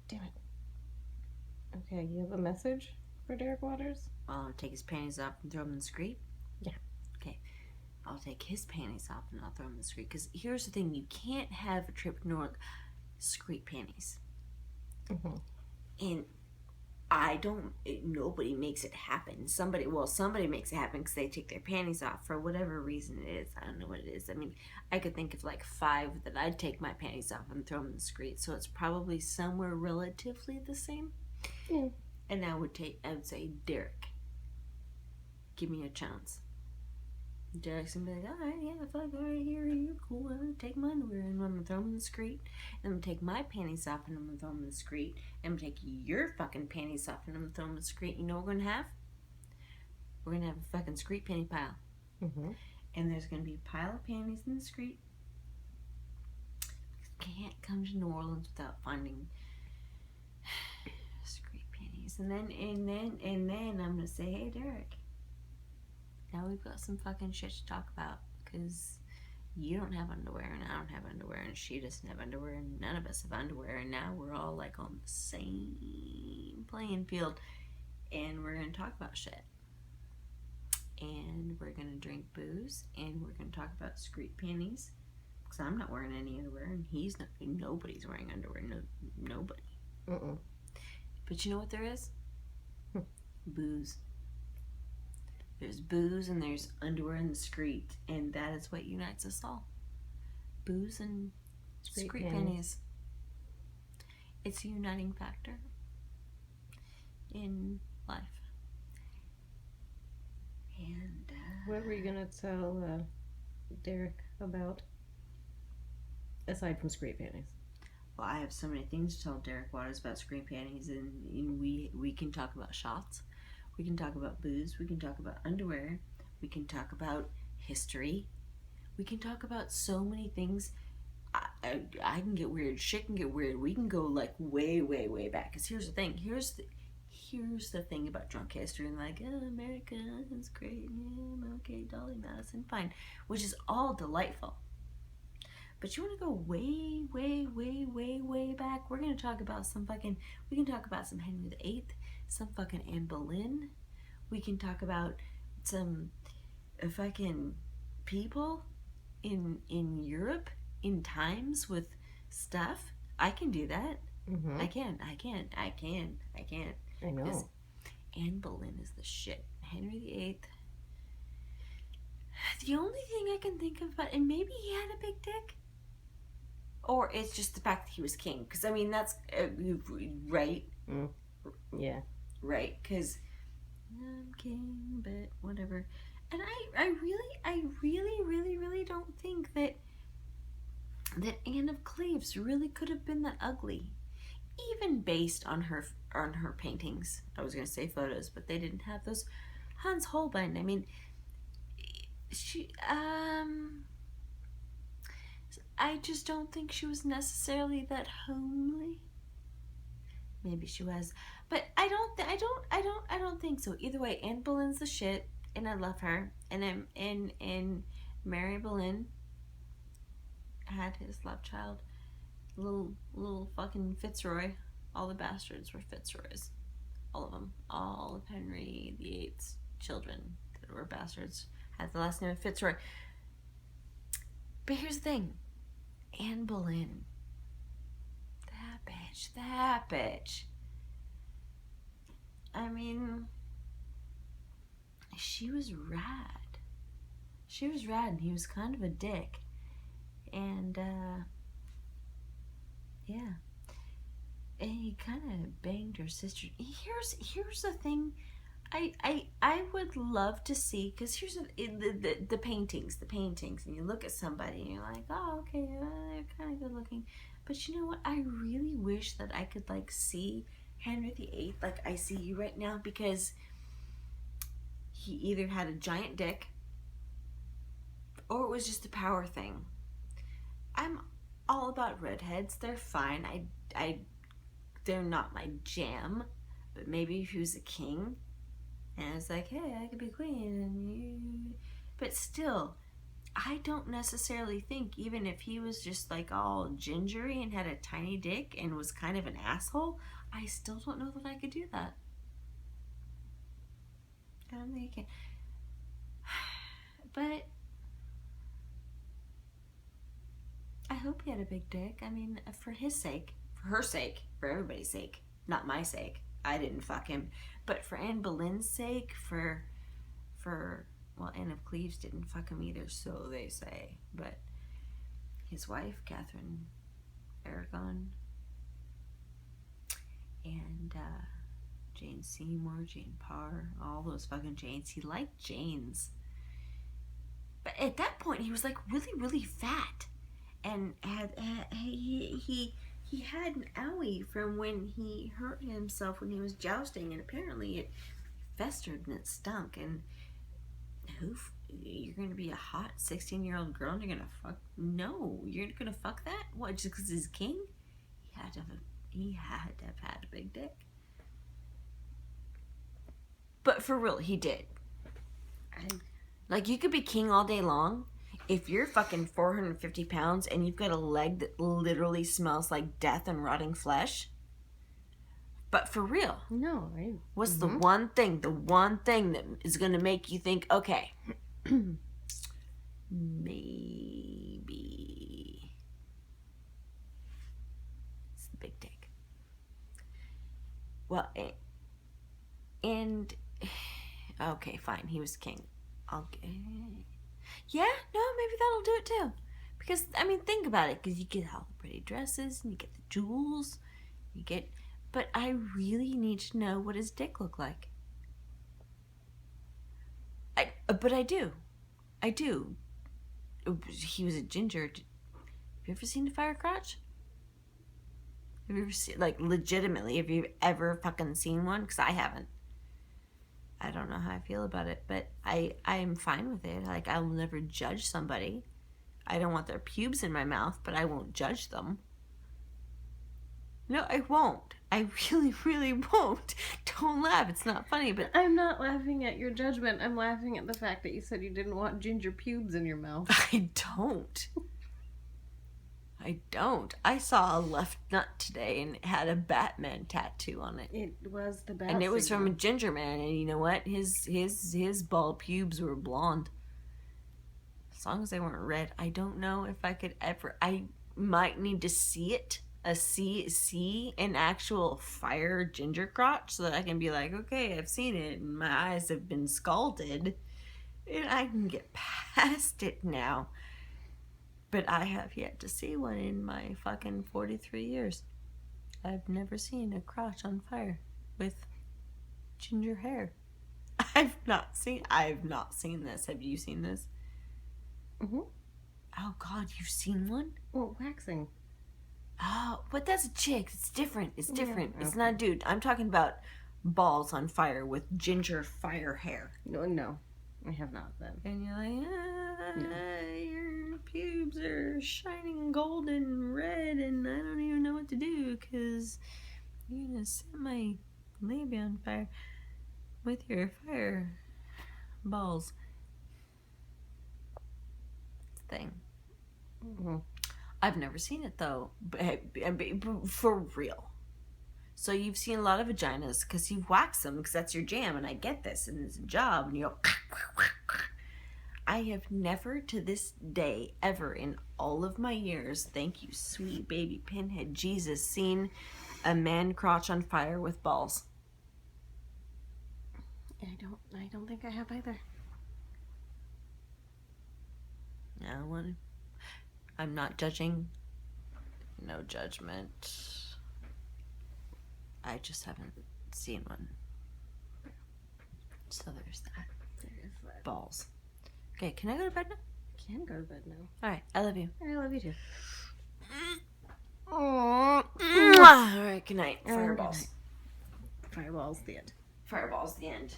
Damn it. Okay, you have a message for Derek Waters? I'll take his panties off and throw them in the skreet. Yeah. Okay. I'll take his panties off and I'll throw them in the skreet. Because here's the thing: you can't have a trip north skreet panties. Mm-hmm. And nobody makes it happen. Somebody makes it happen because they take their panties off for whatever reason it is. I don't know what it is. I mean, I could think of like 5 that I'd take my panties off and throw them in the skreet. So it's probably somewhere relatively the same. Yeah. And I would say, Derek, give me a chance. Derek's gonna be like, alright, yeah, fuck, alright, here, you're cool. I'm gonna take my underwear and I'm gonna throw them in the skreet. And I'm gonna take my panties off and I'm gonna throw them in the skreet. And I'm gonna take your fucking panties off and I'm gonna throw them in the skreet. You know what we're gonna have? We're gonna have a fucking skreet panty pile. Mm-hmm. And there's gonna be a pile of panties in the skreet. Can't come to New Orleans without finding skreet panties. And then I'm gonna say, hey, Derek. Now we've got some fucking shit to talk about because you don't have underwear and I don't have underwear and she doesn't have underwear and none of us have underwear and now we're all like on the same playing field and we're gonna talk about shit and we're gonna drink booze and we're gonna talk about skreet panties because I'm not wearing any underwear and nobody's wearing underwear. Nobody. Mm-mm. But you know what there is? Booze. There's booze and there's underwear in the skreet, and that is what unites us all. Booze and skreet panties. It's a uniting factor in life. And what were you gonna tell Derek about aside from skreet panties? Well, I have so many things to tell Derek Waters about skreet panties, and we can talk about shots. We can talk about booze. We can talk about underwear. We can talk about history. We can talk about so many things. I can get weird. Shit can get weird. We can go like way, way, way back. Because here's the thing. Here's the thing about drunk history. And like, oh, America is great. Yeah, okay, Dolly Madison, fine. Which is all delightful. But you want to go way, way, way, way, way back? We're going to talk about we can talk about some Henry the VIII, some fucking Anne Boleyn. We can talk about some fucking people in Europe in times with stuff. I can do that. Mm-hmm. I can. I know. Anne Boleyn is the shit. Henry the VIII. The only thing I can think of about, and maybe he had a big dick, or it's just the fact that he was king. Because I mean, that's right. Yeah. Right. Because I'm king, but whatever. And I really don't think that Anne of Cleves really could have been that ugly, even based on her paintings. I was gonna say photos, but they didn't have those. Hans Holbein. I mean, she I just don't think she was necessarily that homely. Maybe she was, but I don't think so. Either way, Anne Boleyn's the shit, and I love her. And Mary Boleyn had his love child, little fucking Fitzroy. All the bastards were Fitzroys, all of them. All of Henry VIII's children that were bastards had the last name of Fitzroy. But here's the thing. Anne Boleyn. That bitch. I mean, she was rad. And he was kind of a dick. And, yeah. And he kind of banged her sister. Here's the thing. I would love to see, because here's the paintings, and you look at somebody and you're like, oh, okay, they're kind of good looking, but you know what, I really wish that I could like see Henry VIII like I see you right now, because he either had a giant dick or it was just a power thing. I'm all about redheads. They're fine. They're not my jam, but maybe if he was a king and it's like, hey, I could be queen, and you... But still, I don't necessarily think, even if he was just like all gingery and had a tiny dick and was kind of an asshole, I still don't know that I could do that. I don't think I can. But I hope he had a big dick. I mean, for his sake, for her sake, for everybody's sake, not my sake. I didn't fuck him. But for Anne Boleyn's sake, well, Anne of Cleves didn't fuck him either, so they say. But his wife, Catherine Aragon, and Jane Seymour, Jane Parr, all those fucking Janes. He liked Janes. But at that point, he was like really, really fat. And he had an owie from when he hurt himself when he was jousting. And apparently it festered and it stunk. And you're going to be a hot 16-year-old girl and you're going to fuck? No, you're going to fuck that? What, just because he's king? He had to have had a big dick. But for real, he did. Like, you could be king all day long. If you're fucking 450 pounds and you've got a leg that literally smells like death and rotting flesh. But for real. No, what's the one thing that is going to make you think, okay, maybe it's the big dick. Well, and okay, fine, he was king. Yeah, no, maybe that'll do it too. Because, I mean, think about it. Because you get all the pretty dresses and you get the jewels. But I really need to know what his dick looked like. But I do. He was a ginger. Have you ever seen a fire crotch? Have you ever seen, like, legitimately, have you ever fucking seen one? Because I haven't. I don't know how I feel about it, but I am fine with it. Like, I'll never judge somebody. I don't want their pubes in my mouth, but I won't judge them. No, I won't. I really, really won't. Don't laugh. It's not funny, but... I'm not laughing at your judgment. I'm laughing at the fact that you said you didn't want ginger pubes in your mouth. I don't. I saw a left nut today and it had a Batman tattoo on it. It was the Bat And it was signal. from a ginger man, and you know what? His bald pubes were blonde. As long as they weren't red. I don't know if I could ever... I might need to see it. See an actual fire ginger crotch so that I can be like, okay, I've seen it and my eyes have been scalded and I can get past it now. But I have yet to see one in my fucking 43 years. I've never seen a crotch on fire with ginger hair. I've not seen this. Have you seen this? Mm-hmm. Oh God, you've seen one? Well, waxing. Oh, but that's a chick. It's different. It's different. Yeah, It's okay. not a dude. I'm talking about balls on fire with ginger fire hair. No, I have not then. And you're like, your pubes are shining golden red and I don't even know what to do because you're going to set my labia on fire with your fire balls thing. Mm-hmm. I've never seen it though, but for real. So you've seen a lot of vaginas because you've waxed them because that's your jam, and I get this, and it's a job, and you go. I have never to this day ever in all of my years, thank you, sweet baby pinhead Jesus, seen a man crotch on fire with balls. I don't think I have either. I'm not judging. No judgment. I just haven't seen one. So there's that. There is that. Balls. Okay, can I go to bed now? I can go to bed now. Alright, I love you. I love you too. Alright, good night. Fireballs. Fireballs, the end. Fireballs, the end.